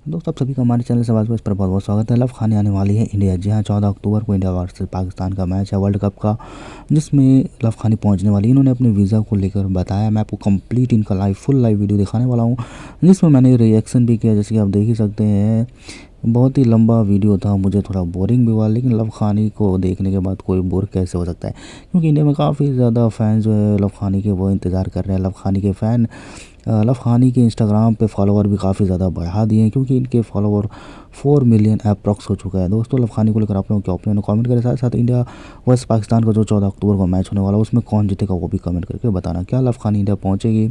दोस्तों आप सभी का हमारे चैनल से आवाज़ पर बहुत बहुत स्वागत है। लव खाने आने वाली है इंडिया। जी हाँ, 14 अक्टूबर को इंडिया वर्सेस पाकिस्तान का मैच है वर्ल्ड कप का, जिसमें लव खानी पहुंचने वाली है। इन्होंने अपने वीज़ा को लेकर बताया। मैं आपको कंप्लीट इनका फुल लाइव वीडियो दिखाने वाला हूं, जिसमें मैंने रिएक्शन भी किया, जैसे कि आप देख ही सकते हैं। बहुत ही लंबा वीडियो था, मुझे थोड़ा बोरिंग भी हुआ, लेकिन लव खानी को देखने के बाद कोई बोर कैसे हो सकता है, क्योंकि इंडिया में काफ़ी ज़्यादा फ़ैन जो है लव खानी के, वो इंतज़ार कर रहे हैं। लव खानी के फ़ैन लव खानी के इंस्टाग्राम पे फॉलोवर भी काफ़ी ज़्यादा बढ़ा दिए हैं, क्योंकि इनके फॉलोवर 4 मिलियन अप्रॉक्स हो चुका है। दोस्तों लव खानी को लेकर आप लोगों के ओपिनियन कमेंट करें। साथ साथ इंडिया वर्सेस पाकिस्तान का जो 14 अक्टूबर को मैच होने वाला है, उसमें कौन जीतेगा वो भी कमेंट करके बताना। क्या लव खानी इंडिया पहुँचेगी,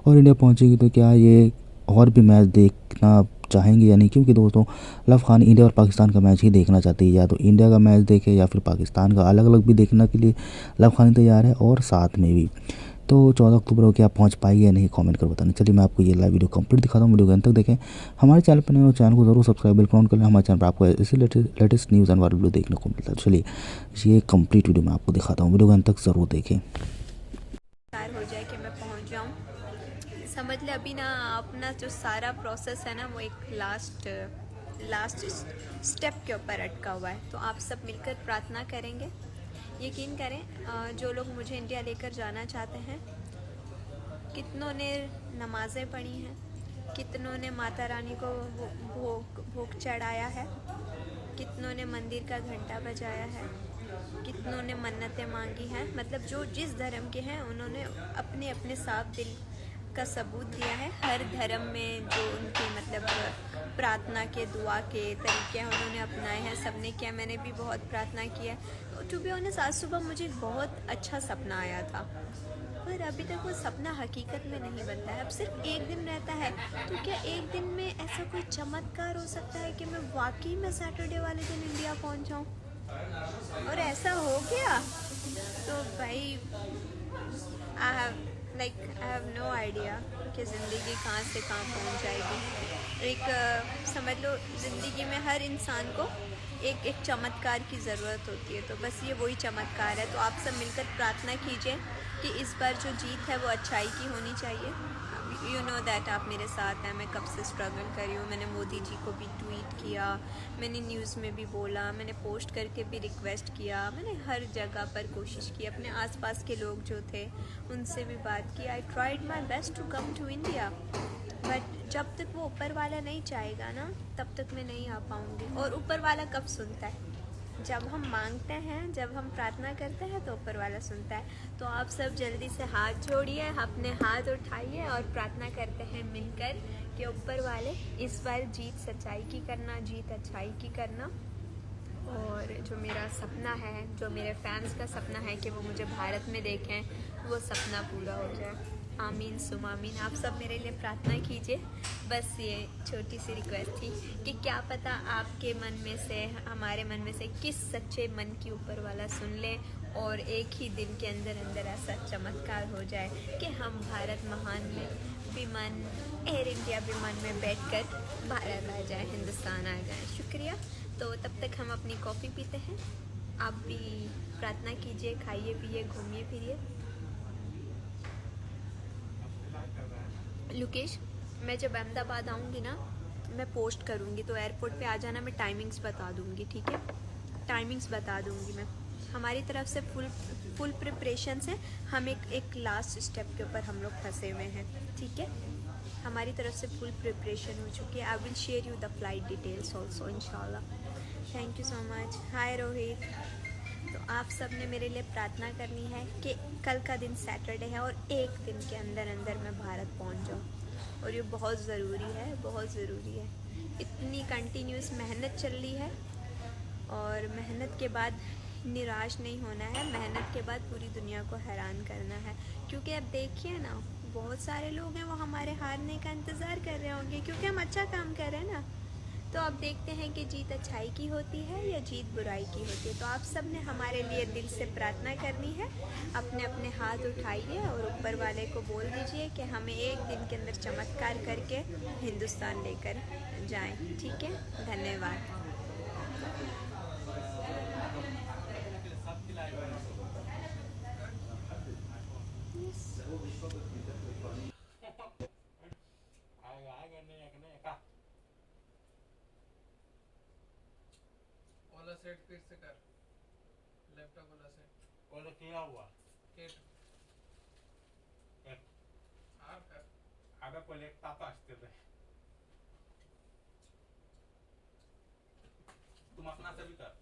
और इंडिया पहुँचेगी तो क्या ये और भी मैच देखना चाहेंगे या नहीं, क्योंकि दोस्तों लव खानी इंडिया और पाकिस्तान का मैच ही देखना चाहती है। या तो इंडिया का मैच देखे या फिर पाकिस्तान का, अलग अलग भी देखने के लिए लव खानी तैयार है, और साथ में भी। तो 14 अक्टूबर को क्या पहुंच पाएगी या नहीं, कमेंट कर बताना। चलिए मैं आपको ये लाइव वीडियो कंप्लीट दिखाता हूँ। वीडियो के अंत तक देखें। हमारे चैनल पर नए हो, चैनल को जरूर सब्सक्राइब बिल्कुल ऑन कर लें। हमारे चैनल पर आपको ऐसे latest news and wire video देखने को मिलता है। चलिए ये कंप्लीट वीडियो मैं आपको दिखाता हूँ, वीडियो के अंत तक ज़रूर देखें। हो जाए कि मैं पहुंच जाऊं। समझ ले अभी ना अपना जो सारा प्रोसेस है ना, वो एक लास्ट स्टेप के ऊपर अटका हुआ है। तो आप सब मिलकर प्रार्थना करेंगे। यकीन करें, जो लोग मुझे इंडिया लेकर जाना चाहते हैं, कितनों ने नमाज़ें पढ़ी हैं, कितनों ने माता रानी को भोग चढ़ाया है, कितनों ने मंदिर का घंटा बजाया है, कितनों ने मन्नतें मांगी हैं। मतलब जो जिस धर्म के हैं, उन्होंने अपने अपने साफ दिल का सबूत दिया है। हर धर्म में जो उनके मतलब प्रार्थना के, दुआ के तरीके हैं, उन्होंने अपनाए हैं। सबने किया, मैंने भी बहुत प्रार्थना किया। टू बी ऑनेस्ट, आज सुबह मुझे एक बहुत अच्छा सपना आया था, पर अभी तक वो सपना हकीकत में नहीं बनता है। अब सिर्फ एक दिन रहता है, तो क्या एक दिन में ऐसा कोई चमत्कार हो सकता है कि मैं वाकई में सैटरडे वाले दिन इंडिया पहुंच जाऊं? और ऐसा हो गया तो भाई, आई हैव नो आइडिया कि ज़िंदगी कहाँ से कहाँ पहुँच जाएगी। समझ लो, ज़िंदगी में हर इंसान को एक एक चमत्कार की ज़रूरत होती है, तो बस ये वही चमत्कार है। तो आप सब मिलकर प्रार्थना कीजिए कि इस बार जो जीत है वो अच्छाई की होनी चाहिए। यू नो दैट आप मेरे साथ हैं। मैं कब से स्ट्रगल कर रही हूँ। मैंने मोदी जी को भी ट्वीट किया, मैंने न्यूज़ में भी बोला, मैंने पोस्ट करके भी रिक्वेस्ट किया, मैंने हर जगह पर कोशिश की। अपने आसपास के लोग जो थे उनसे भी बात की। I tried my best to come to India, but जब तक वो ऊपर वाला नहीं चाहेगा ना, तब तक मैं नहीं आ पाऊँगी। और ऊपर वाला कब सुनता है? जब हम मांगते हैं, जब हम प्रार्थना करते हैं, तो ऊपर वाला सुनता है। तो आप सब जल्दी से हाथ जोड़िए, अपने हाथ उठाइए और प्रार्थना करते हैं मिलकर कि ऊपर वाले इस बार जीत सच्चाई की करना, जीत अच्छाई की करना। और जो मेरा सपना है, जो मेरे फैंस का सपना है कि वो मुझे भारत में देखें, वो सपना पूरा हो जाए। आमीन सुम आमीन। आप सब मेरे लिए प्रार्थना कीजिए। बस ये छोटी सी रिक्वेस्ट थी कि क्या पता आपके मन में से, हमारे मन में से किस सच्चे मन की ऊपर वाला सुन ले, और एक ही दिन के अंदर अंदर ऐसा चमत्कार हो जाए कि हम भारत महान में विमान, एयर इंडिया विमान में बैठकर भारत आ जाए, हिंदुस्तान आ जाए। शुक्रिया। तो तब तक हम अपनी कॉफ़ी पीते हैं। आप भी प्रार्थना कीजिए, खाइए पिए, घूमिए फिरिए। लुकेश, मैं जब अहमदाबाद आऊँगी ना, मैं पोस्ट करूँगी, तो एयरपोर्ट पे आ जाना। मैं टाइमिंग्स बता दूँगी, ठीक है? टाइमिंग्स बता दूँगी मैं। हमारी तरफ से फुल प्रिपरेशन है। हम एक लास्ट स्टेप के ऊपर हम लोग फंसे हुए हैं, ठीक है? हमारी तरफ से फुल प्रिपरेशन हो चुकी है। I will share you the flight details also, इंशाल्लाह। Thank you so much. Hi Rohit. तो आप सब ने मेरे लिए प्रार्थना करनी है कि कल का दिन सैटरडे है और एक दिन के अंदर अंदर मैं भारत पहुंच जाऊं। और ये बहुत ज़रूरी है, बहुत ज़रूरी है। इतनी कंटिन्यूस मेहनत चल रही है, और मेहनत के बाद निराश नहीं होना है। मेहनत के बाद पूरी दुनिया को हैरान करना है। क्योंकि अब देखिए ना, बहुत सारे लोग हैं वो हमारे हारने का इंतज़ार कर रहे होंगे, क्योंकि हम अच्छा काम कर रहे हैं ना। तो अब देखते हैं कि जीत अच्छाई की होती है या जीत बुराई की होती है। तो आप सब ने हमारे लिए दिल से प्रार्थना करनी है। अपने अपने हाथ उठाइए और ऊपर वाले को बोल दीजिए कि हमें एक दिन के अंदर चमत्कार करके हिंदुस्तान लेकर जाएं, ठीक है? धन्यवाद। सेट फिर से कर लैपटॉप वाला सेट वो तो किया हुआ केट एक आर कर अबे पहिले एक ताप असते बे तुम अपना से भी कर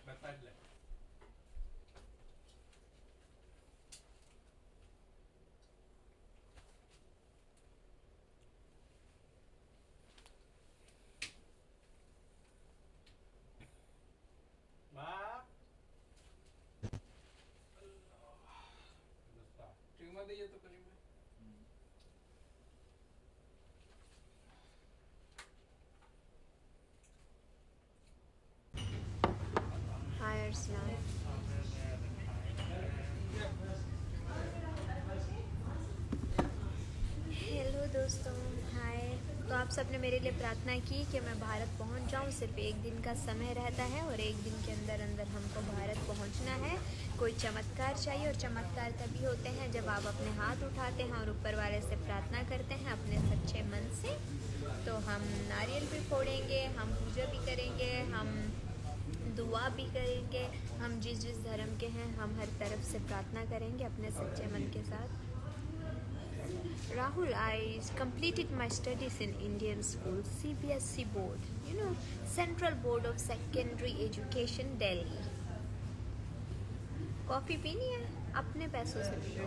बता ले वाह ट्रिम मध्ये येतो कधी मी हाय अर्सलान। हेलो दोस्तों, हाय। तो आप सबने मेरे लिए प्रार्थना की कि मैं भारत पहुंच जाऊं। सिर्फ एक दिन का समय रहता है और एक दिन के अंदर अंदर हमको भारत पहुंचना है। कोई चमत्कार चाहिए और चमत्कार तभी होते हैं जब आप अपने हाथ उठाते हैं और ऊपर वाले से प्रार्थना करते हैं अपने सच्चे मन से। तो हम नारियल भी फोड़ेंगे, हम पूजा भी करेंगे, हम दुआ भी करेंगे। हम जिस जिस धर्म के हैं हम हर तरफ से प्रार्थना करेंगे अपने सच्चे मन के साथ। Rahul, I completed my studies in Indian school, CBSE board, Central Board of Secondary Education, Delhi. Coffee पीनी है? अपने पैसों से पियो।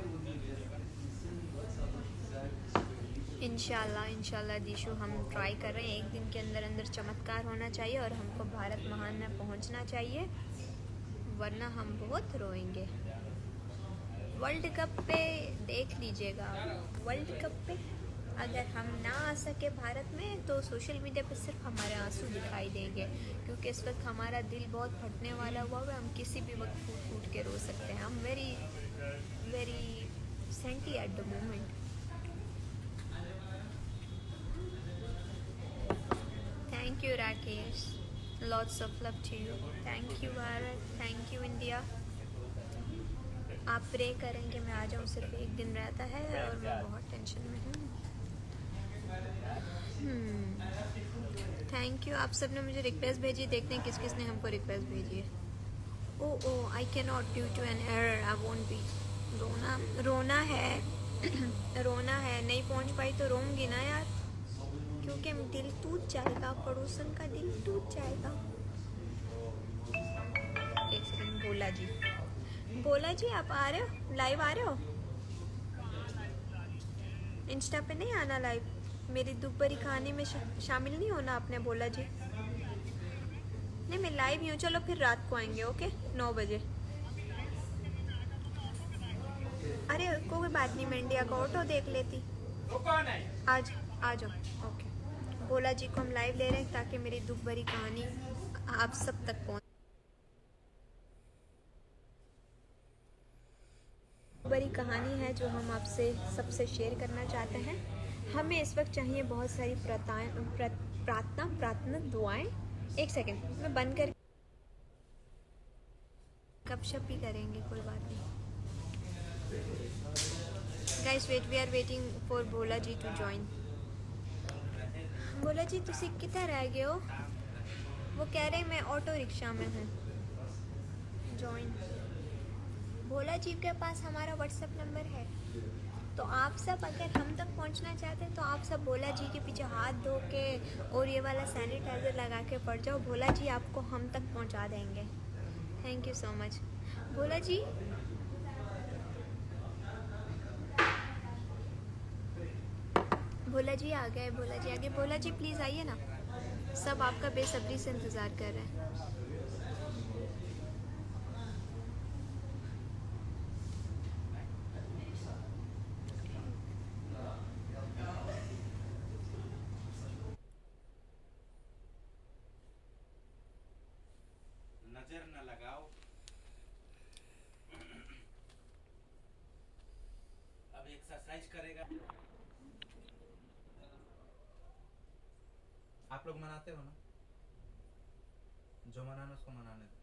इंशाल्लाह दीशु, हम ट्राई कर रहे हैं। एक दिन के अंदर अंदर चमत्कार होना चाहिए और हमको भारत महान में पहुंचना चाहिए, वरना हम बहुत रोएंगे। वर्ल्ड कप पे देख लीजिएगा, वर्ल्ड कप पे अगर हम ना आ सके भारत में तो सोशल मीडिया पे सिर्फ हमारे आंसू दिखाई देंगे, क्योंकि इस वक्त हमारा दिल बहुत फटने वाला हुआ है। हम किसी भी वक्त फूट फूट के रो सकते हैं। हम very very senti at the moment. Thank you Rakesh, lots of love to you. Thank you Bharat, thank you India. आप प्रे करेंगे मैं आ जाऊँ। सिर्फ एक दिन रहता है और मैं बहुत टेंशन में हूँ। Thank you. आप सब ने मुझे रिक्वेस्ट भेजी, देखते हैं किस किस ने हमको रिक्वेस्ट भेजी है। Oh I can not due to an error, I won't be. रोना है रोना है, नहीं पहुँच पाई तो रोऊंगी ना यार, क्योंकि दिल टूट जाएगा, पड़ोसन का दिल टूट जाएगा। एक सेकंड, बोला जी आप आ रहे हो, लाइव आ रहे हो? इंस्टा पे नहीं आना लाइव? मेरी दुख भरी कहानी में शामिल नहीं होना आपने? बोला जी नहीं, मैं लाइव ही हूँ। चलो फिर रात को आएंगे, ओके 9 बजे। अरे कोई बात नहीं, मैं इंडिया का ऑटो देख लेती। आज आ जाओ, ओके। बोला जी को हम लाइव ले रहे हैं ताकि मेरी दुख भरी कहानी आप सब तक पहुँच। बड़ी कहानी है जो हम आपसे सबसे शेयर करना चाहते हैं। हमें इस वक्त चाहिए बहुत सारी प्रार्थना दुआएं। एक सेकंड, मैं बंद कर गपशप भी करेंगे, कोई बात नहीं। Guys wait, we are waiting for Bhola ji to join. Bhola ji तुसी किधर रह गए हो? वो कह रहे मैं ऑटो रिक्शा में हूँ। ज्वाइन। भोला जी के पास हमारा व्हाट्सएप नंबर है, तो आप सब अगर हम तक पहुंचना चाहते हैं तो आप सब भोला जी के पीछे हाथ धो के और ये वाला सैनिटाइज़र लगा के पड़ जाओ। भोला जी आपको हम तक पहुंचा देंगे। Thank you so much Bhola ji. Bhola ji आ गए, भोला जी आ गए। भोला जी प्लीज़ आइए ना, सब आपका बेसब्री से इंतज़ार कर रहे हैं। नजर न लगाओ। अब एक्सरसाइज करेगा। आप लोग मनाते हो ना? जो मनाना उसको मनाने दो।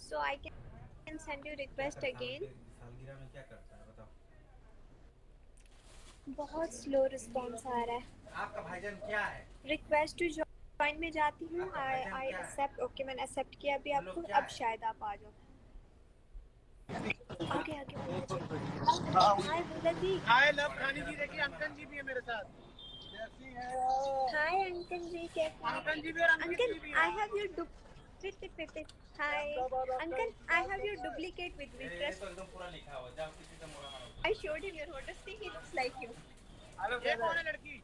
So I can send you क्या request कर again. सालगिरह में क्या करता है बताओ? बहुत स्लो रिस्पॉन्स आ रहा है। आपका भाईजान क्या है? रिक्वेस्ट टू ज्वाइन में जाती हूँ। आपका आई भाईजान आई क्या है? एक्सेप्ट। ओके, मैंने एक्सेप्ट किया अभी हम लोग आपको। क्या अब है? शायद आप आ जाओ। आगे आगे बोला जी। हाय बोला जी। हाय लव खानी जी, देखिए अंकल जी भी है मेरे साथ। कैसी है आप? हाय अंकल जी, कैसे हैं? अंकल जी भी और अंकित अंकल जी भी आई हैं। हैव योर हाय अहमदाबाद आपका अंकल, आई इंतजार हैव कर योर रहा है। Duplicate with me. ये तो एकदम पूरा लिखा हुआ, जाओ किसी से मुड़ा मारो। I showed him your photo, see he looks like you. ये कौन है लड़की?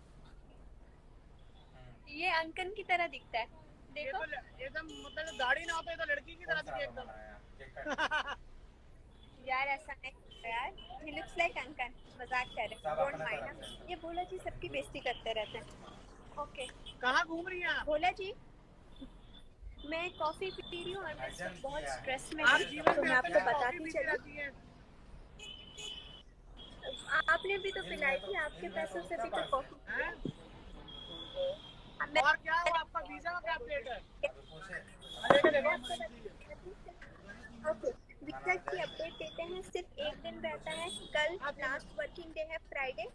ये अंकल की तरह दिखता है, ये देखो। तो एकदम मतलब दाढ़ी ना होता तो लड़की की तरह दिखे एकदम। यार ऐसा नहीं होता यार, ही लुक्स लाइक अंकल। मजाक कर रहे, सब डोंट अपना माइंड तरफ ना। से। ये भोला जी सबकी बेइज्जती करते रहते हैं। ओके कहाँ घूम रही हैं आप? भोला जी, मैं कॉफी पी रही हूँ और मैं इस भाईजान वक्त बहुत क्या है? स्ट्रेस में आप हूँ, जीवन तो में मैं अब तक आपको कॉफी बताती पीती चलूँ। रहती हैं। आपने भी तो पिलाई थी, आपके इनमें तो पैसों से उसका भी तो पर्स है। कॉफी हैं? मैं और क्या हुआ, आपका वीजा का क्या अपडेट है? अभी पूछे देखो आपको बताती हूँ। ओके, वीजा की अपडेट देते हैं। सिर्फ एक दिन रहता है, कल लास्ट वर्किंग डे है, फ्राइडे।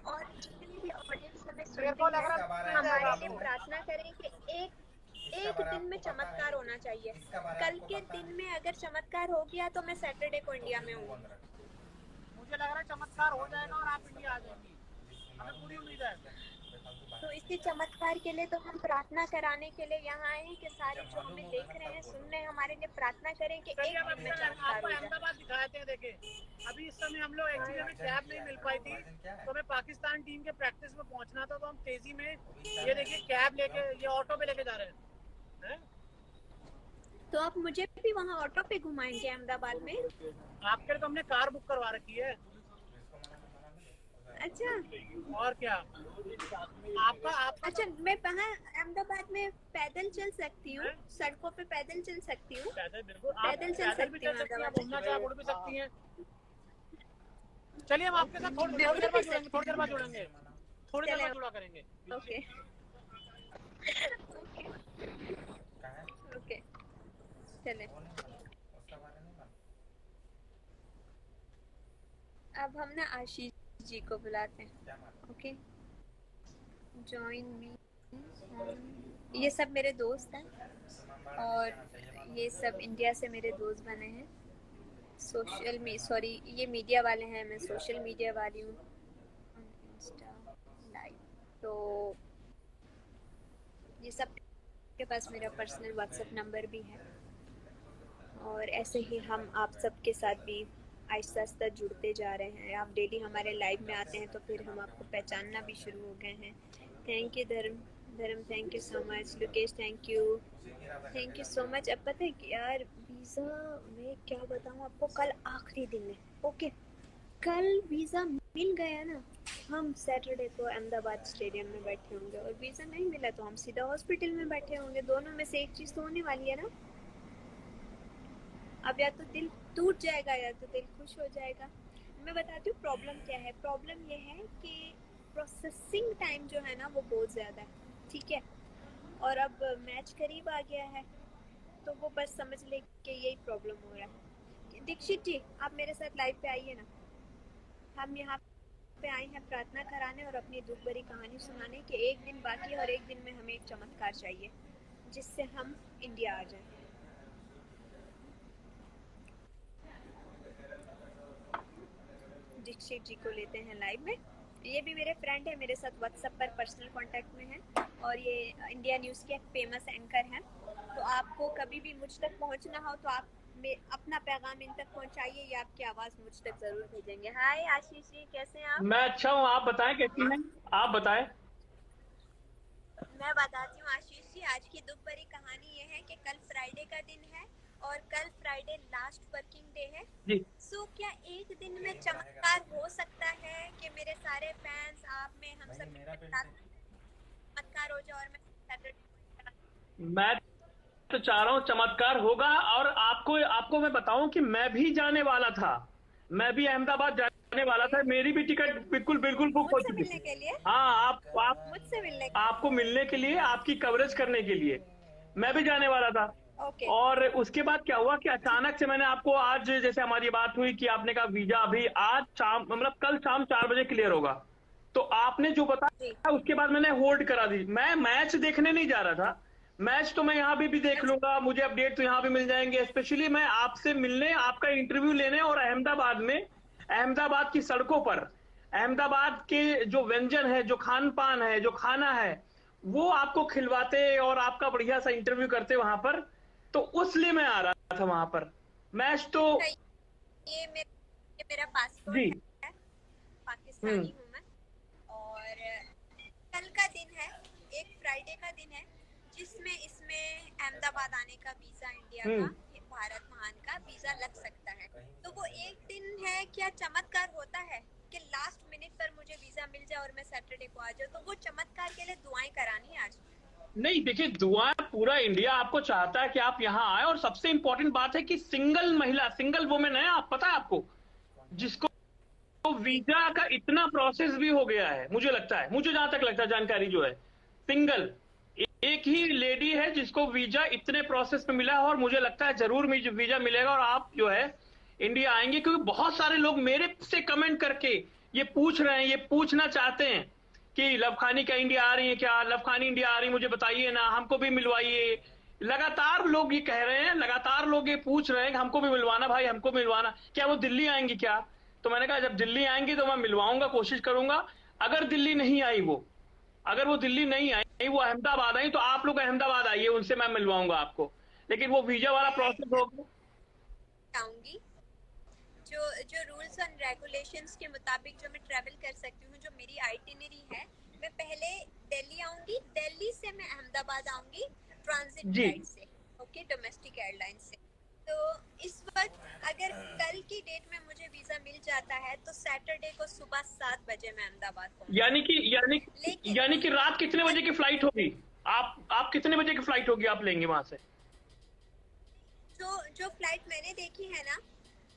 और जितने भी ऑडियंस हमें मेरे सुनते को लग हैं, रहा है इसका बारे में जाएगा हमारे लिए आपको। प्रार्थना करें कि एक इसका एक बारे दिन में आपको पता है? चमत्कार होना चाहिए। इसका बारे कल आपको के पता दिन है? में अगर चमत्कार हो गया तो मैं सैटरडे को तो इंडिया फिर में मुंह हूँ। बंद रख। मुझे लग रहा है चमत्कार हो जाएगा और आप इंडिया आ जाएंगी। हमें पूरी उम्मीद है। तो इसी चमत्कार के लिए तो हम प्रार्थना कराने के लिए यहाँ आए हैं कि सारे जब जो मालूम हमें होगा देख ना रहे तब हैं, बोलो। सुन रहे हैं, हमारे लिए प्रार्थना करें कि चलिए एक अब दिन में अभी चमत्कार आपको हो जाए। अहमदाबाद दिखाए थे, देखे। अभी इस समय हम लोग एक्चुअली हमें कैब नहीं मिल पाई थी, तो हमें पाकिस्तान टीम के प्रैक्टिस में पहुंचना था, तो हम तेजी में ये देखिए कैब लेके, ये ऑटो पे लेके जा रहे हैं। तो आप मुझे भी वहाँ ऑटो पे घुमाएंगे अहमदाबाद में? आपके लिए तो हमने कार बुक करवा रखी है। अच्छा और क्या? आपका आपका अच्छा, मैं वहाँ अहमदाबाद में पैदल चल सकती हूँ, हैं? सड़कों पे पैदल चल सकती हूँ। पैदल बिल्कुल, आप पैदल चल पैदल भी सकती चल हूँ सकती हैं, अहमदाबाद। घूमना चाहे मुड़ भी सकती हैं। चलिए हम आपके साथ थोड़ी दौड़ देर भी बाद जुड़ेंगे, सकती थोड़ी देर बाद हूँ। जुड़ेंगे, थोड़ी देर चले बाद जुड़ा करेंगे। ओके कहाँ है? ओके चले। वो नहीं माना, उसका बारे नहीं माना। अब हम ना आशीष जी को बुलाते हैं। क्या माना? Okay, join me. ये सब मेरे दोस्त हैं और ये सब इंडिया से मेरे दोस्त बने हैं। सोशल मी सॉरी, ये मीडिया वाले हैं, मैं सोशल मीडिया वाली हूँ, इंस्टा लाइव। तो ये सब के पास मेरा पर्सनल व्हाट्सएप नंबर भी है, और ऐसे ही हम आप सबके साथ भी आहिस्ता आहिस्ता जुड़ते जा रहे हैं। आप डेली हमारे लाइव में आते हैं तो फिर हम आपको पहचानना भी शुरू हो गए हैं। थैंक यू धर्म thank you so much. Lukesh thank you so much. अब पता है कि यार वीज़ा, मैं क्या बताऊँ आपको, कल आखिरी दिन है। ओके, कल वीज़ा मिल गया ना, हम सैटरडे को अहमदाबाद स्टेडियम में बैठे होंगे, और वीज़ा नहीं मिला तो हम सीधा हॉस्पिटल में बैठे होंगे। दोनों में से एक चीज़ तो होने वाली है ना। अब या तो दिल टूट जाएगा या तो दिल खुश हो जाएगा। मैं बताती हूँ प्रॉब्लम क्या है। प्रॉब्लम ये है कि प्रोसेसिंग टाइम जो है ना वो बहुत ज़्यादा है, ठीक है। और अब मैच करीब आ गया है, तो वो बस समझ ले कि यही प्रॉब्लम हो रहा है। दीक्षित जी, आप मेरे साथ लाइव पे आइए ना। हम यहाँ पे आए हैं प्रार्थना कराने और अपनी दुख भरी कहानी सुनाने कि एक दिन बाकी है और एक दिन में हमें एक चमत्कार चाहिए जिससे हम इंडिया आ जाएं। दीक्षित जी को लेते हैं लाइव में। ये भी मेरे फ्रेंड है, मेरे साथ व्हाट्सएप पर पर्सनल कांटेक्ट में है, और ये इंडिया न्यूज़ के एक फेमस एंकर हैं। तो आपको कभी भी मुझ तक पहुंचना हो तो आप अपना पैगाम इन तक पहुंचाइए, या आपकी आवाज़ मुझ तक ज़रूर भेजेंगे। हाय आशीष जी, कैसे हैं आप? मैं अच्छा हूँ, आप बताएं कैसी हैं? आप बताएं। मैं बताती हूँ आशीष जी, आज की दुख भरी कहानी ये है कि कल फ्राइडे का दिन है और कल फ्राइडे लास्ट वर्किंग डे है। जी, सो क्या एक दिन में चमत्कार हो सकता है कि मेरे सारे फैंस, आप में, हम सब मेरा के साथ चमत्कार हो जाए और मैं सैटरडे। मैं तो चाह रहा हूँ चमत्कार होगा, और आपको मैं बताऊं कि मैं भी जाने वाला था, मैं भी अहमदाबाद जाने वाला था, मेरी भी टिकट बिल्कुल बिल्कुल बुक हो मुझसे चुकी मिलने थी। के लिए, हाँ, आप मुझसे मिलने। आपको मिलने के लिए, आपकी कवरेज करने के लिए मैं भी जाने वाला था। ओके। और उसके बाद क्या हुआ कि अचानक से मैंने आपको आज जैसे हमारी बात हुई कि आपने कहा वीजा अभी आज शाम मतलब कल शाम 4 बजे क्लियर होगा, तो आपने जो जी। बताया उसके बाद मैंने होल्ड करा दी। मैं मैच देखने नहीं जा रहा था, मैच तो मैं यहाँ भी देख अच्छा। लूंगा, मुझे अपडेट तो यहाँ भी मिल जाएंगे। स्पेशली मैं आपसे मिलने, आपका इंटरव्यू लेने और अहमदाबाद की सड़कों पर अहमदाबाद के जो व्यंजन है, जो खान पान है, जो खाना है, वो आपको खिलवाते और आपका बढ़िया सा इंटरव्यू करते वहां पर, तो उस लिए मैं आ रहा था वहां पर। मैच तो अच्छा, ये मेरा जी। पासपोर्ट है, पाकिस्तानी हूँ मैं। और कल का दिन है, एक फ्राइडे का दिन है, जिसमें इसमें अहमदाबाद आने का वीजा, इंडिया का, भारत महान का वीजा लग सकता है। तो वो एक दिन है, क्या चमत्कार होता है कि लास्ट मिनट पर मुझे वीजा मिल जाए और मैं सैटरडे को आ जाऊँ, तो वो चमत्कार के लिए दुआएं करानी है आज। नहीं देखिए, दुआ पूरा इंडिया आपको चाहता है कि आप यहाँ आए, और सबसे इंपॉर्टेंट बात है कि सिंगल महिला, सिंगल वुमेन है आप, पता है आपको, जिसको वीजा का इतना प्रोसेस भी हो गया है। मुझे लगता है, मुझे जहां तक लगता है जानकारी जो है, सिंगल एक ही लेडी है जिसको वीजा इतने प्रोसेस में मिला है, और मुझे लगता है जरूर वीजा मिलेगा और आप जो है इंडिया आएंगे। क्योंकि बहुत सारे लोग मेरे से कमेंट करके ये पूछ रहे हैं, ये पूछना चाहते हैं कि लवखानी क्या इंडिया आ रही है, क्या लवखानी इंडिया आ रही है, मुझे बताइए ना, हमको भी मिलवाइए। लगातार लोग ये कह रहे हैं, लगातार लोग ये पूछ रहे हैं कि हमको भी मिलवाना भाई, हमको मिलवाना। क्या वो दिल्ली आएंगी क्या? तो मैंने कहा जब दिल्ली आएंगी तो मैं मिलवाऊंगा, कोशिश करूंगा। अगर दिल्ली नहीं आई वो, अगर वो दिल्ली नहीं आई, वो अहमदाबाद आई, तो आप लोग अहमदाबाद आइए, उनसे मैं मिलवाऊंगा आपको। लेकिन वो वीजा वाला प्रोसेस होगा। चाहूंगी जो जो रूल्स एंड रेगुलेशंस के मुताबिक जो मैं ट्रैवल कर सकती हूँ, जो मेरी आइटिनरी है, मैं पहले दिल्ली आऊंगी, दिल्ली से मैं अहमदाबाद आऊंगी ट्रांजिट जी। फ्लाइट से, ओके, डोमेस्टिक एयरलाइन से। तो इस वक्त अगर कल की डेट में मुझे वीजा मिल जाता है तो सैटरडे को सुबह 7 बजे मैं अहमदाबाद पहुंचूंगी। लेकिन यानी कि रात कितने बजे की फ्लाइट होगी? आप कितने बजे की फ्लाइट होगी आप लेंगे वहां से? जो फ्लाइट मैंने देखी है ना,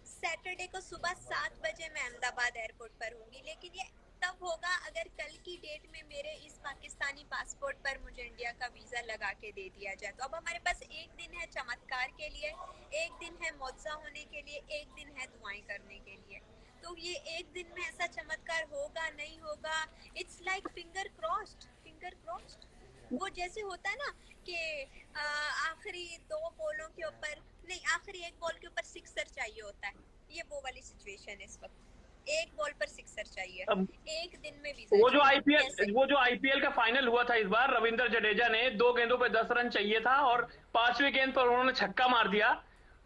सैटरडे को सुबह 7 बजे मैं अहमदाबाद एयरपोर्ट पर होंगी। लेकिन ये तब होगा अगर कल की डेट में मेरे इस पाकिस्तानी पासपोर्ट पर मुझे इंडिया का वीजा लगा के दे दिया जाए। तो अब हमारे पास एक दिन है चमत्कार के लिए, एक दिन है मौजज़ा होने के लिए, एक दिन है दुआएं करने के लिए। तो ये एक दिन में ऐसा चमत्कार होगा नहीं होगा, it's like finger crossed, finger crossed. वो जैसे होता है ना कि आखिरी 2 बॉलों के ऊपर नहीं, आखिरी 1 बॉल के ऊपर सिक्सर चाहिए होता है, ये वो वाली सिचुएशन है इस वक्त। 1 बॉल पर सिक्सर चाहिए, एक दिन में वीजा। वो जो आईपीएल का फाइनल हुआ था इस बार, रविंद्र जडेजा ने 2 गेंदों पे 10 रन चाहिए था और 5वीं गेंद पर उन्होंने छक्का मार दिया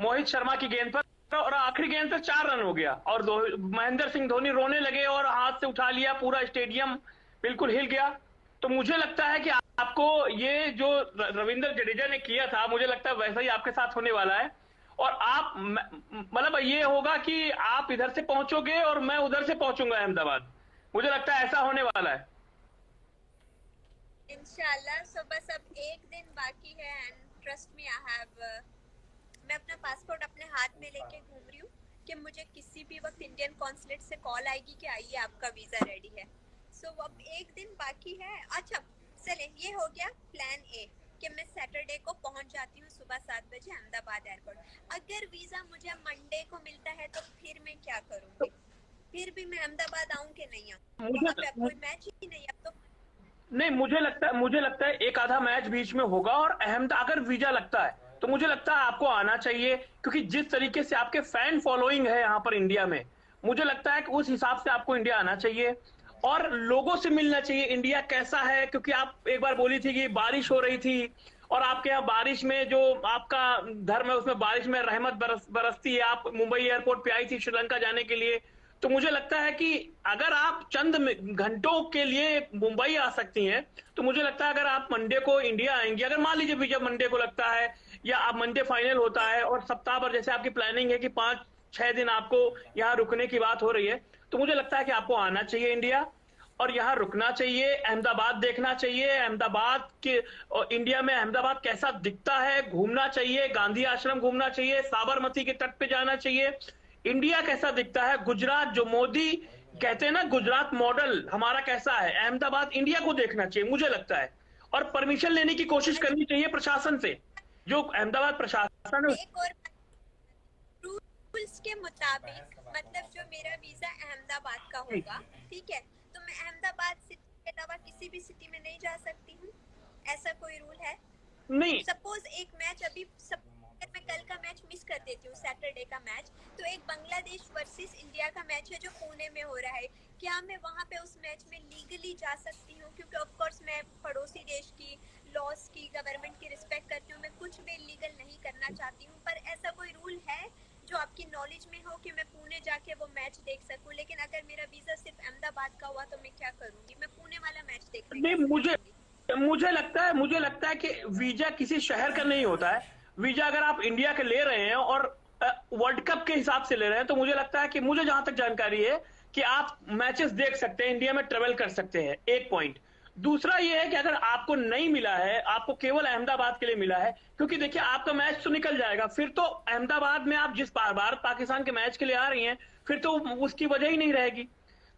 मोहित शर्मा की गेंद पर, और आखिरी गेंद पर 4 रन हो गया, और महेंद्र सिंह धोनी रोने लगे और हाथ से उठा लिया, पूरा स्टेडियम बिल्कुल हिल गया। तो मुझे लगता है कि आपको ये जो रविंद्र जडेजा ने किया था, मुझे लगता है वैसा ही आपके साथ होने वाला है। और आप मतलब ये होगा कि आप इधर से पहुंचोगे और मैं उधर से पहुंचूंगा अहमदाबाद, मुझे लगता है ऐसा होने वाला है इंशाल्लाह। सो बस अब एक दिन बाकी है, and trust me I have, मैं अपना पासपोर्ट अपने हाथ में लेके घूम रही हूँ कि मुझे किसी भी वक्त इंडियन कॉन्सुलेट से कॉल आएगी कि आइए आपका वीजा रेडी है। सो अब एक दिन बाकी है। अच्छा चले, ये हो गया प्लान ए कि मैं सैटरडे को पहुंच जाती हूँ सुबह 7 बजे अहमदाबाद एयरपोर्ट। अगर वीजा मुझे मंडे को मिलता है तो फिर मैं क्या करूँगी? फिर भी मैं अहमदाबाद आऊँ कि नहीं आऊँ? वहाँ पे अब कोई मैच ही नहीं, अब तो नहीं, मुझे लगता है एक आधा मैच बीच में होगा, और अगर वीजा लगता है तो मुझे लगता है आपको आना चाहिए, क्योंकि जिस तरीके से आपके फैन फॉलोइंग है यहाँ पर इंडिया में, मुझे लगता है कि उस हिसाब से आपको इंडिया आना चाहिए और लोगों से मिलना चाहिए इंडिया कैसा है। क्योंकि आप एक बार बोली थी कि बारिश हो रही थी, और आपके यहाँ बारिश में जो आपका धर्म है उसमें बारिश में रहमत बरसती है। आप मुंबई एयरपोर्ट पे आई थी श्रीलंका जाने के लिए, तो मुझे लगता है कि अगर आप चंद घंटों के लिए मुंबई आ सकती हैं, तो मुझे लगता है अगर आप मंडे को इंडिया आएंगी, अगर मान लीजिए वीजा मंडे को लगता है या आप मंडे फाइनल होता है और सप्ताह भर जैसे आपकी प्लानिंग है कि 5-6 दिन आपको यहाँ रुकने की बात हो रही है, तो मुझे लगता है कि आपको आना चाहिए इंडिया और यहाँ रुकना चाहिए, अहमदाबाद देखना चाहिए। अहमदाबाद के इंडिया में अहमदाबाद कैसा दिखता है घूमना चाहिए, गांधी आश्रम घूमना चाहिए, साबरमती के तट पे जाना चाहिए। इंडिया कैसा दिखता है, गुजरात जो मोदी कहते हैं ना, गुजरात मॉडल हमारा कैसा है, अहमदाबाद इंडिया को देखना चाहिए मुझे लगता है। और परमिशन लेने की कोशिश करनी चाहिए प्रशासन से जो अहमदाबाद प्रशासन है एक और रूल्स के मुताबिक मतलब जो मेरा वीजा अहमदाबाद का होगा, ठीक है, तो मैं अहमदाबाद सिटी के अलावा किसी भी सिटी में नहीं जा सकती हूँ, ऐसा कोई रूल है? नहीं, सपोज एक मैच अभी अगर मैं कल का मैच मिस कर देती हूँ, सैटरडे का मैच, तो एक बांग्लादेश वर्सेस इंडिया का मैच है जो पुणे में हो रहा है, क्या मैं वहाँ पे उस मैच में लीगली जा सकती हूँ? क्योंकि ऑफ कोर्स मैं पड़ोसी देश की लॉस की, गवर्नमेंट की रिस्पेक्ट करती हूँ, मैं कुछ भी इलीगल नहीं करना चाहती हूँ, पर ऐसा कोई रूल है जो आपकी नॉलेज में हो कि मैं पुणे जाके वो मैच देख सकूं? लेकिन अगर मेरा वीजा सिर्फ अहमदाबाद का हुआ तो मैं क्या करूंगी? मैं पुणे वाला मैच देखने नहीं, कैसे जाऊंगी? मुझे लगता है कि वीजा किसी शहर का नहीं होता है। वीजा अगर आप इंडिया के ले रहे हैं और वर्ल्ड कप के हिसाब से ले रहे हैं, तो मुझे लगता है कि मुझे जहां तक जानकारी है कि आप मैचेस देख सकते हैं, इंडिया में ट्रेवल कर सकते हैं, एक पॉइंट। दूसरा ये है कि अगर आपको नहीं मिला है, आपको केवल अहमदाबाद के लिए मिला है, क्योंकि देखिए आपका मैच तो निकल जाएगा, फिर तो अहमदाबाद में आप जिस भारत पाकिस्तान के मैच के लिए आ रही हैं, फिर तो उसकी वजह ही नहीं रहेगी।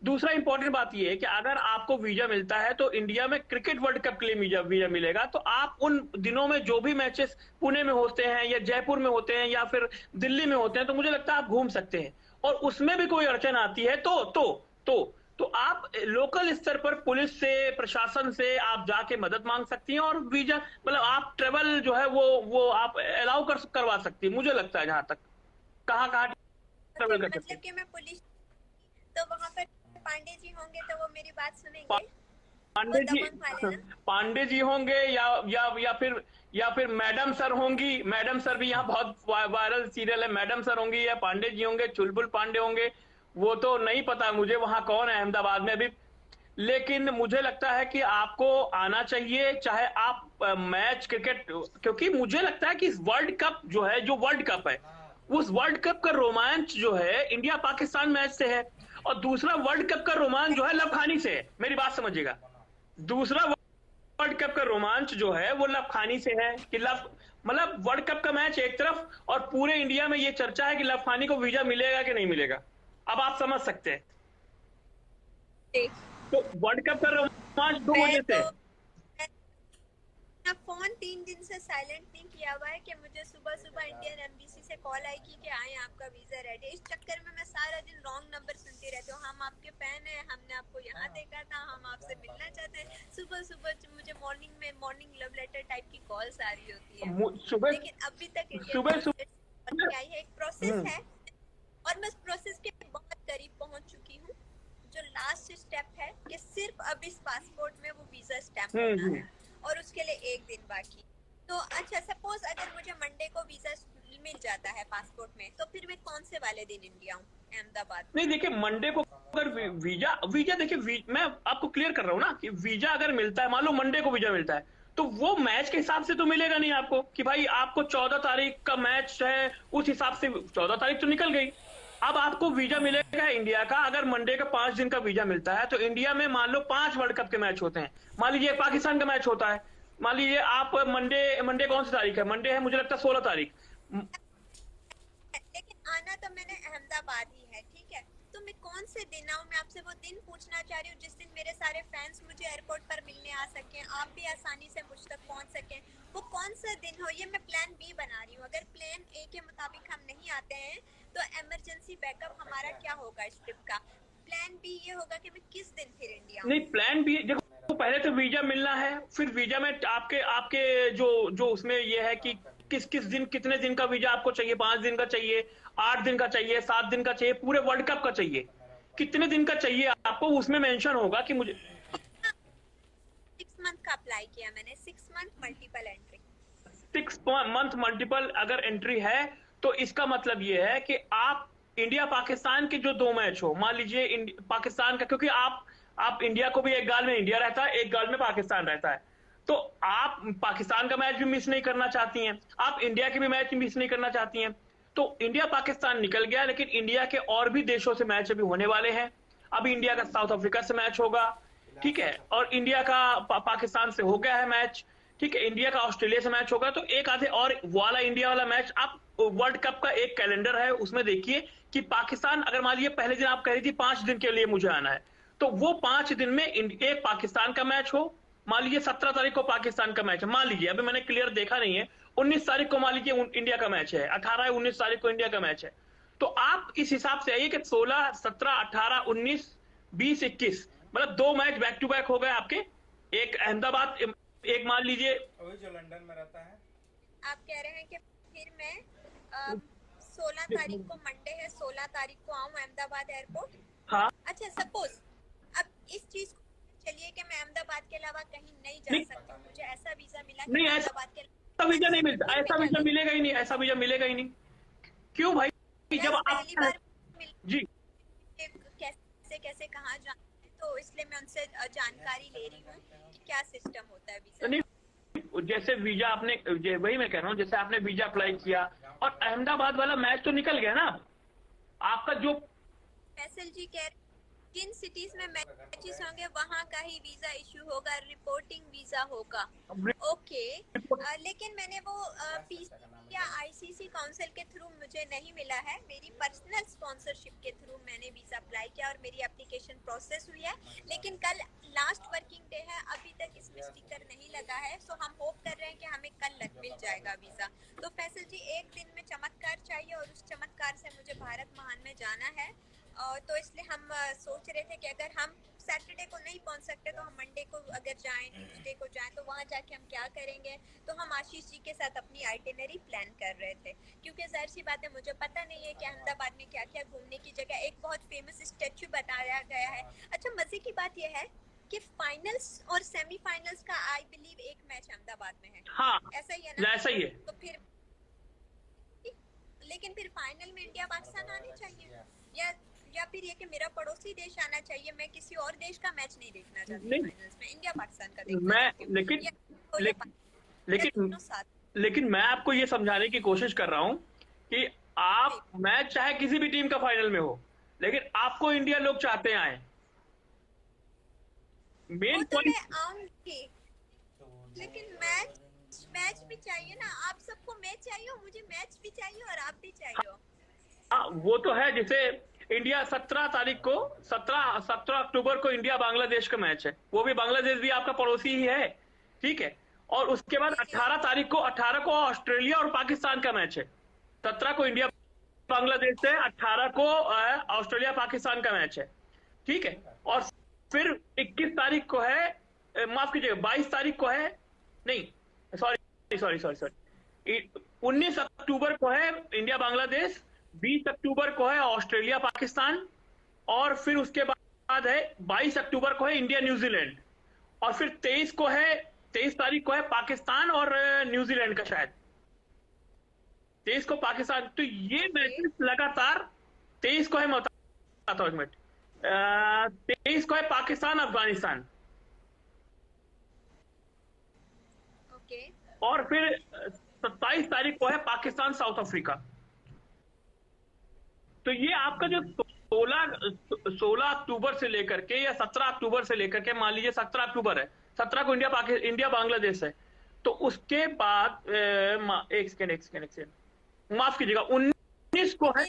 दूसरा इंपॉर्टेंट बात यह है कि अगर आपको वीजा मिलता है तो इंडिया में क्रिकेट वर्ल्ड कप के लिए वीजा मिलेगा, तो आप उन दिनों में जो भी मैचेस पुणे में होते हैं या जयपुर में होते हैं या फिर दिल्ली में होते हैं, तो मुझे लगता है आप घूम सकते हैं। और उसमें भी कोई अड़चन आती है तो आप लोकल स्तर पर पुलिस से, प्रशासन से आप जाके मदद मांग सकती हैं और वीजा मतलब आप ट्रेवल जो है वो आप अलाउ करवा सकती है, मुझे लगता है। जहां तक कहाँ ट्रेवल कर सकते मतलब कि मैं पुलिस, तो वहाँ पर पांडे जी होंगे तो वो मेरी बात सुनेंगे? पांडे जी, दबंग वाले ना? पांडे जी होंगे या फिर मैडम सर होंगी। मैडम सर भी यहाँ बहुत वायरल सीरियल है, मैडम सर होंगी या पांडे जी होंगे, चुलबुल पांडे होंगे, वो तो नहीं पता मुझे वहां कौन है अहमदाबाद में अभी। लेकिन मुझे लगता है कि आपको आना चाहिए, चाहे आप मैच क्रिकेट, क्योंकि मुझे लगता है कि इस वर्ल्ड कप जो है, जो वर्ल्ड कप है, उस वर्ल्ड कप का रोमांच जो है इंडिया पाकिस्तान मैच से है, और दूसरा वर्ल्ड कप का रोमांच जो है लबखानी से है। मेरी बात समझिएगा, दूसरा वर्ल्ड कप का रोमांच जो है वो लबखानी से है कि मतलब वर्ल्ड कप का मैच एक तरफ और पूरे इंडिया में ये चर्चा है कि लबखानी को वीजा मिलेगा कि नहीं मिलेगा। अब आप समझ सकते हैं, तो वर्ल्ड कप का रोमांच दो वजह से। फोन 3 दिन से साइलेंट नहीं किया हुआ है कि मुझे सुबह सुबह इंडियन एम्बेसी से कॉल आई कि आए आपका वीजा रेडी। इस चक्कर में मैं सारा दिन रॉन्ग नंबर सुनती रहती हूँ, हम आपके फैन हैं, हमने आपको यहाँ देखा था, हम आपसे मिलना चाहते हैं। सुबह सुबह मुझे मॉर्निंग लव लेटर टाइप की कॉल्स आ रही होती है, लेकिन अभी तक इंडियन आई है। एक प्रोसेस है और मैं उस प्रोसेस के बहुत करीब पहुंच चुकी हूँ। जो लास्ट स्टेप है कि सिर्फ अब इस पासपोर्ट में वो वीजा स्टैम्प होना है और उसके लिए 1 दिन बाकी। तो अच्छा, सपोज अगर मुझे मंडे को वीजा मिल जाता है पासपोर्ट में, तो फिर मैं कौन से वाले दिन इंडिया हूँ अहमदाबाद? नहीं देखिए, मंडे को अगर वीजा देखिए, मैं आपको क्लियर कर रहा हूँ ना कि वीजा अगर मिलता है, मान लो मंडे को वीजा मिलता है, तो वो मैच के हिसाब से तो मिलेगा नहीं आपको कि भाई आपको 14 तारीख का मैच है, उस हिसाब से 14 तारीख तो निकल गई। अब आपको वीजा मिलेगा इंडिया का, अगर मंडे का 5 दिन का वीजा मिलता है, तो इंडिया में मान लो 5 वर्ल्ड कप के मैच होते हैं। मान लीजिए पाकिस्तान का मैच होता है, मान लीजिए आप मंडे कौन सी तारीख है? मंडे है मुझे लगता है 16 तारीख। लेकिन आना तो मैंने अहमदाबाद ही है, ठीक है, तो मैं कौन से दिन आऊँ? मैं आपसे वो दिन पूछना चाह रही हूँ जिस दिन मेरे सारे फैंस मुझे एयरपोर्ट पर मिलने आ सकें, आप भी आसानी से मुझ तक पहुँच सकें। वो कौन सा दिन हो, ये मैं प्लान बी बना रही हूँ। अगर प्लान ए के मुताबिक हम नहीं आते हैं तो इमरजेंसी बैकअप हमारा क्या होगा इस ट्रिप का? प्लान बी ये होगा कि मैं किस दिन फिर इंडिया नहीं, प्लान बी देखो, पहले तो वीजा मिलना है, फिर वीजा में आपके जो उसमें ये है कि किस दिन, कितने दिन का वीजा आपको चाहिए, 5 दिन का चाहिए, 8 दिन का चाहिए, 7 दिन का चाहिए, पूरे वर्ल्ड कप का चाहिए, कितने दिन का चाहिए आपको, उसमें मेंशन होगा कि मुझे 6 मंथ का अप्लाई किया मैंने, 6 month multiple entry. 6 month multiple अगर एंट्री है, तो इसका मतलब ये है कि आप इंडिया पाकिस्तान के जो 2 मैच हो, मान लीजिए पाकिस्तान का, क्योंकि आप इंडिया को भी एक गाल में इंडिया रहता है, एक गाल में पाकिस्तान रहता है, तो आप पाकिस्तान का मैच भी मिस नहीं करना चाहती हैं, आप इंडिया के भी मैच मिस नहीं करना चाहती हैं, तो इंडिया पाकिस्तान निकल गया, लेकिन इंडिया के और भी देशों से मैच अभी होने वाले हैं। अभी इंडिया का साउथ अफ्रीका से मैच होगा, ठीक है, और इंडिया का पाकिस्तान से हो गया है मैच, ठीक है, इंडिया का ऑस्ट्रेलिया से मैच होगा, तो एक आधे और वाला इंडिया वाला मैच आप वर्ल्ड कप का एक कैलेंडर है उसमें देखिए कि पाकिस्तान, अगर मान लीजिए पहले दिन आप कह रही थी 5 दिन के लिए मुझे आना है, तो वो 5 दिन में एक पाकिस्तान का मैच हो, मान लीजिए 17 तारीख को पाकिस्तान का मैच है, मान लीजिए, अभी मैंने क्लियर देखा नहीं है, 19 तारीख को मान लीजिए इंडिया का मैच है, 18 19 तारीख को इंडिया का मैच है, तो आप इस हिसाब से आइए कि 16 17 18 19 20 21 मतलब 2 मैच बैक टू बैक हो गए आपके। एक अहमदाबाद, एक मान लीजिए वही जो लंदन में रहता है। आप कह रहे हैं कि फिर मैं 16 तारीख को मंडे है, 16 तारीख को आऊँ अहमदाबाद एयरपोर्ट। हाँ अच्छा सपोज अब इस चीज को चलिए कि मैं अहमदाबाद के अलावा कहीं नहीं जा नहीं। सकती हूँ, मुझे ऐसा वीजा मिला कि नहीं, मैं ऐसा अहमदाबाद के ऐसा वीजा नहीं मिलता, फिर ऐसा मैं वीजा क्या मिलेगा ही नहीं, ऐसा वीजा मिलेगा ही नहीं। क्यों भाई? जब करूं? आप पहली बार मिल जी कैसे कैसे कहाँ जाना है, तो इसलिए मैं उनसे जानकारी ले रही हूँ कि क्या सिस्टम होता है वीजा। नहीं, जैसे वीजा आपने, वही मैं कह रहा हूँ, जैसे आपने वीजा अप्लाई किया और अहमदाबाद वाला मैच तो निकल गया ना आपका। जो फैसल जी कह रहे जिन सिटीज में मैचेस होंगे वहाँ का ही वीजा इशू होगा, रिपोर्टिंग वीजा होगा। ओके लेकिन मैंने वो पीसीसी या आईसीसी काउंसिल के थ्रू मुझे नहीं मिला है, मेरी पर्सनल स्पॉन्सरशिप के थ्रू मैंने वीजा अप्लाई किया और मेरी एप्लीकेशन प्रोसेस हुई है। लेकिन कल लास्ट वर्किंग डे है, अभी तक इसमें स्टिकर नहीं लगा है, सो हम होप कर रहे हैं कि हमें कल मिल जाएगा वीजा। तो फैसल जी एक दिन में चमत्कार चाहिए और उस चमत्कार से मुझे भारत महान में जाना है। तो इसलिए हम सोच रहे थे कि अगर हम सैटरडे को नहीं पहुंच सकते तो हम मंडे को अगर जाएं, ट्यूसडे को जाएं, तो वहां जाके हम क्या करेंगे। तो हम आशीष जी के साथ अपनी आइटिनरी प्लान कर रहे थे, क्योंकि जाहिर सी बात है मुझे पता नहीं है कि अहमदाबाद में क्या क्या घूमने की जगह। एक बहुत फेमस स्टैचू बताया गया है। अच्छा मजे की बात यह है कि फाइनल्स और सेमीफाइनल्स का आई बिलीव एक मैच अहमदाबाद में है। हाँ ऐसा ही है ना? ऐसा ही है। तो फिर लेकिन फिर फाइनल में इंडिया पाकिस्तान आनी चाहिए या फिर ये कि मेरा पड़ोसी देश आना चाहिए। मैं किसी और देश का मैच नहीं देखना चाहती नहीं। फाइनल्स में, इंडिया पाकिस्तान का देखना मैं चाहती हूँ। लेकिन मैं आपको ये समझाने की कोशिश कर रहा हूँ कि आप मैच चाहे किसी भी टीम का फाइनल में हो, लेकिन आपको इंडिया लोग चाहते हैं आए। मेन तो मैं पॉइंट आऊंगी, लेकिन मैच भी चाहिए ना। आप सबको मैच चाहिए हो, मुझे मैच भी चाहिए और आप भी चाहिए हो। वो तो है। जैसे इंडिया 17 तारीख को 17 अक्टूबर को इंडिया बांग्लादेश का मैच है, वो भी बांग्लादेश भी आपका पड़ोसी ही है, ठीक है। और उसके बाद 18 को ऑस्ट्रेलिया और पाकिस्तान का मैच है। 17 को इंडिया बांग्लादेश है, 18 को ऑस्ट्रेलिया पाकिस्तान का मैच है, ठीक है। और फिर 21 तारीख को है, माफ कीजिएगा 22 तारीख को है, नहीं सॉरी 19 अक्टूबर को है इंडिया बांग्लादेश, 20 अक्टूबर को है ऑस्ट्रेलिया पाकिस्तान, और फिर उसके बाद है 22 अक्टूबर को है इंडिया न्यूजीलैंड, और फिर 23 तारीख को है पाकिस्तान और न्यूजीलैंड का शायद 23 को पाकिस्तान। तो ये मैचेस लगातार 23 को है, मैं बताता हूं एक मिनट, 23 को है पाकिस्तान अफगानिस्तान, ओके। और फिर 27 तारीख को है पाकिस्तान साउथ अफ्रीका। तो ये आपका जो 16 अक्टूबर से लेकर के या 17 अक्टूबर से लेकर के, मान लीजिए 17 अक्टूबर है, 17 को इंडिया बांग्लादेश है, तो उसके बाद एक सेकेंड माफ कीजिएगा 19 को है,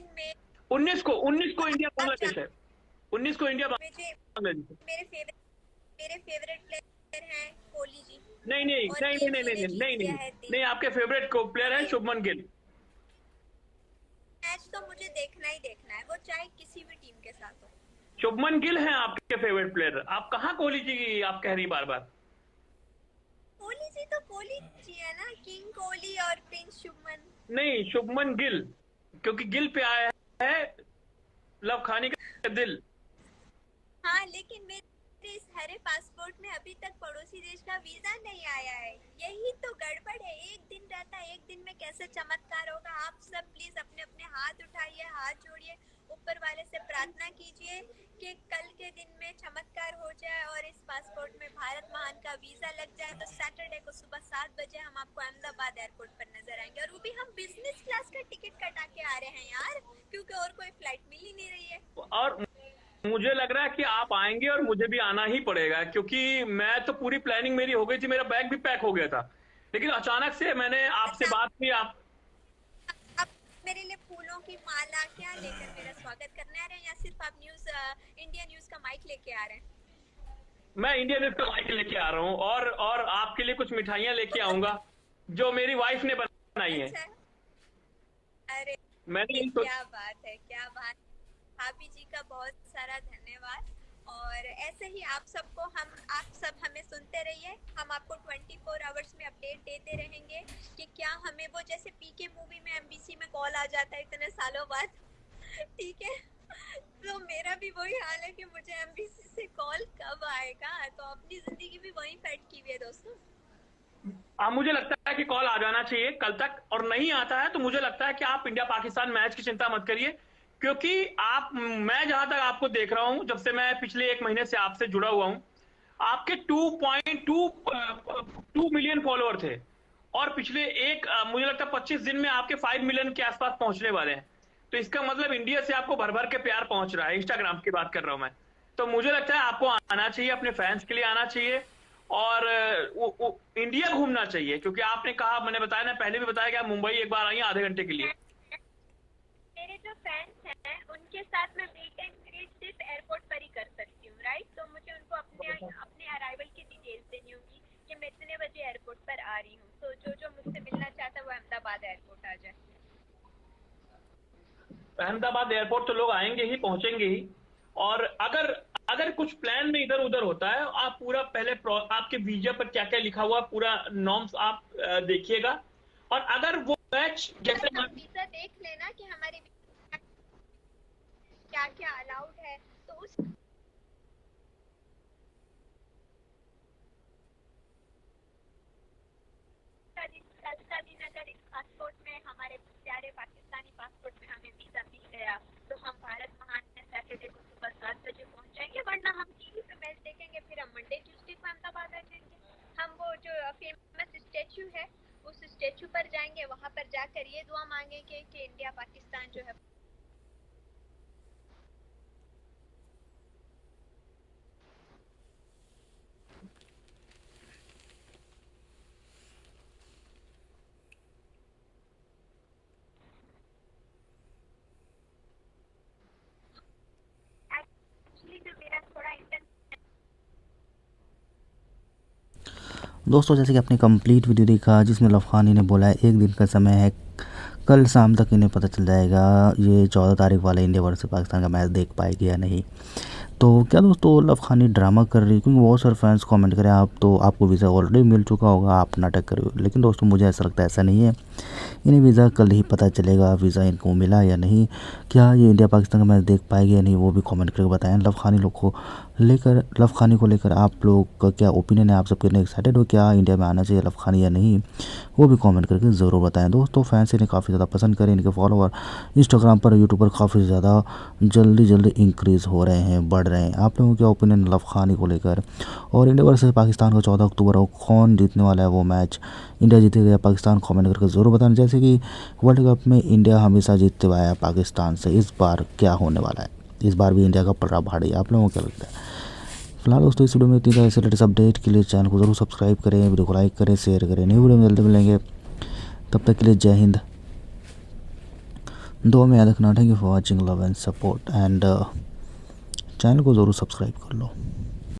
19 को इंडिया बांग्लादेश है, 19 को इंडिया बांग्लादेश। मेरे फेवरेट प्लेयर हैं कोहली जी। नहीं, आपके फेवरेट प्लेयर है शुभमन गिल। मैच तो मुझे देखना ही देखना है, वो चाहे किसी भी टीम के साथ हो। शुभमन गिल है आपके फेवरेट प्लेयर, आप कहाँ कोहली जी आप कह रही बार बार? कोहली जी तो कोहली जी है ना, किंग कोहली और प्रिंस शुभमन। नहीं, शुभमन गिल, क्योंकि गिल पे आया है लव खानी का दिल। हाँ लेकिन मेरे इस हरे पासपोर्ट में अभी तक पड़ोसी देश का वीजा नहीं आया है, यही तो गड़बड़ है। एक दिन रहता है, एक दिन में कैसे चमत्कार होगा। आप सब प्लीज अपने अपने हाथ उठाइए, हाथ जोड़िए, ऊपर वाले से प्रार्थना कीजिए कि कल के दिन में चमत्कार हो जाए और इस पासपोर्ट में भारत महान का वीजा लग जाए। तो सैटरडे को सुबह 7 बजे हम आपको अहमदाबाद एयरपोर्ट पर नजर आएंगे, और वो भी हम बिजनेस क्लास का टिकट कटा के आ रहे हैं यार, क्योंकि और कोई फ्लाइट मिल ही नहीं रही है। और मुझे लग रहा है कि आप आएंगे और मुझे भी आना ही पड़ेगा, क्योंकि मैं तो पूरी प्लानिंग मेरी हो गई थी, मेरा बैग भी पैक हो गया था, लेकिन अचानक से मैंने आपसे बात की। आप मेरे लिए फूलों की माला क्या लेकर मेरा स्वागत करने आ रहे हैं, या सिर्फ आप इंडिया न्यूज का माइक लेके आ रहे हैं? मैं इंडिया न्यूज का माइक लेके आ रहा हूँ, और आपके लिए कुछ मिठाइयाँ लेके आऊंगा जो मेरी वाइफ ने बनाई है। अच्छा, अरे मैंने यही सोच क्या बात है, क्या बात। भाभी जी का बहुत सारा धन्यवाद। और ऐसे ही आप सब हमें सुनते रहिए। हम आपको 24 आवर्स में अपडेट देते रहेंगे कि क्या हमें वो जैसे पीके मूवी में एमबीसी में कॉल आ जाता है इतने सालों बाद, ठीक है, तो मेरा भी वही हाल है कि मुझे एमबीसी से कॉल कब आएगा। तो अपनी जिंदगी भी वही सेट की हुई है दोस्तों। मुझे लगता है कि कॉल आ जाना चाहिए कल तक, और नहीं आता है तो मुझे लगता है कि आप इंडिया पाकिस्तान मैच की चिंता मत करिए, क्योंकि मैं जहां तक आपको देख रहा हूं, जब से मैं पिछले 1 महीने से आपसे जुड़ा हुआ हूं, आपके 2.2 मिलियन फॉलोअर थे, और पिछले मुझे लगता है 25 दिन में आपके 5 मिलियन के आसपास पहुंचने वाले हैं। तो इसका मतलब इंडिया से आपको भर भर के प्यार पहुंच रहा है। इंस्टाग्राम की बात कर रहा हूं मैं। तो मुझे लगता है आपको आना चाहिए, अपने फैंस के लिए आना चाहिए, और इंडिया घूमना चाहिए, क्योंकि आपने कहा, मैंने बताया ना, पहले भी बताया कि आप मुंबई एक बार आई आधे घंटे के लिए। मेरे जो फैंस हैं उनके साथ मैं मीट एंड ग्रीट सिर्फ एयरपोर्ट पर ही कर सकती हूँ, राइट। तो मुझे उनको अपने अराइवल की डिटेल्स देनी होगी कि मैं इतने बजे एयरपोर्ट पर आ रही हूँ। तो जो मुझसे मिलना चाहता है वो अहमदाबाद एयरपोर्ट आ जाए। अहमदाबाद एयरपोर्ट तो लोग आएंगे ही, पहुंचेंगे ही। और अगर अगर कुछ प्लान में इधर उधर होता है, आप पूरा पहले आपके वीजा पर क्या क्या लिखा हुआ पूरा नॉर्म्स आप देखिएगा। और अगर वो मैच जैसे आप वीजा देख लेना कि हमारे क्या क्या अलाउड है, तो उस कल का दिन अगर इस पासपोर्ट में, हमारे प्यारे पाकिस्तानी पासपोर्ट में हमें वीजा मिल गया, तो हम भारत महान में सैटरडे को सुबह 7 बजे पहुंच जाएंगे। वरना हम टीवी पे मैच देखेंगे, फिर हम मंडे ट्यूसडे को अहमदाबाद आ जाएंगे। हम वो जो फेमस स्टेचू है उस स्टेचू पर जाएंगे, वहां पर जाकर ये दुआ मांगेंगे कि इंडिया पाकिस्तान जो है एक्चुअली जो मेरा थोड़ा दोस्तों जैसे कि आपने कंप्लीट वीडियो देखा जिसमें लफ़खानी ने बोला है 1 दिन का समय है, कल शाम तक इन्हें पता चल जाएगा ये 14 तारीख वाला इंडिया वर्सेस पाकिस्तान का मैच देख पाएगी या नहीं। तो क्या दोस्तों लफ़खानी ड्रामा कर रही है, क्योंकि बहुत सारे फैंस कमेंट करें आप तो आपको वीज़ा ऑलरेडी मिल चुका होगा, आप नाटक कर रहे हो। लेकिन दोस्तों मुझे ऐसा लगता है ऐसा नहीं है, इन्हें वीज़ा कल ही पता चलेगा वीज़ा इनको मिला या नहीं। क्या ये इंडिया पाकिस्तान का मैच देख पाएगी या नहीं वो भी कमेंट करके बताएं। लफ़खानी को लेकर आप लोग का क्या ओपिनियन है, आप सब कितने एक्साइटेड हो, क्या इंडिया में आना चाहिए लफ़खानी या नहीं, वो भी कमेंट करके ज़रूर बताएं। दोस्तों फैंस इन्हें काफ़ी ज़्यादा पसंद करें, इनके फॉलोअर इंस्टाग्राम पर यूट्यूब पर काफ़ी ज़्यादा जल्दी इंक्रीज़ हो रहे हैं, बढ़ रहे हैं। आप लोगों का ओपिनियन लफ़खानी को लेकर, और इंडिया वर्सेस पाकिस्तान का 14 अक्टूबर को कौन जीतने वाला है वो मैच, इंडिया जीतेगा या पाकिस्तान, कमेंट करके ज़रूर बताना। जैसे कि वर्ल्ड कप में इंडिया हमेशा जीतते हुआ है पाकिस्तान से, इस बार क्या होने वाला है, इस बार भी इंडिया का पलड़ा भारी, आप लोगों को क्या लगता है। फिलहाल दोस्तों इस वीडियो में इतनी तरह से लेटेस्ट अपडेट के लिए चैनल को ज़रूर सब्सक्राइब करें, वीडियो को लाइक करें, शेयर करें। न्यू वीडियो में जल्दी मिलेंगे, तब तक के लिए जय हिंद, दुआ में याद रखना। Thank you for watching, love and support, and channel को ज़रूर सब्सक्राइब कर लो।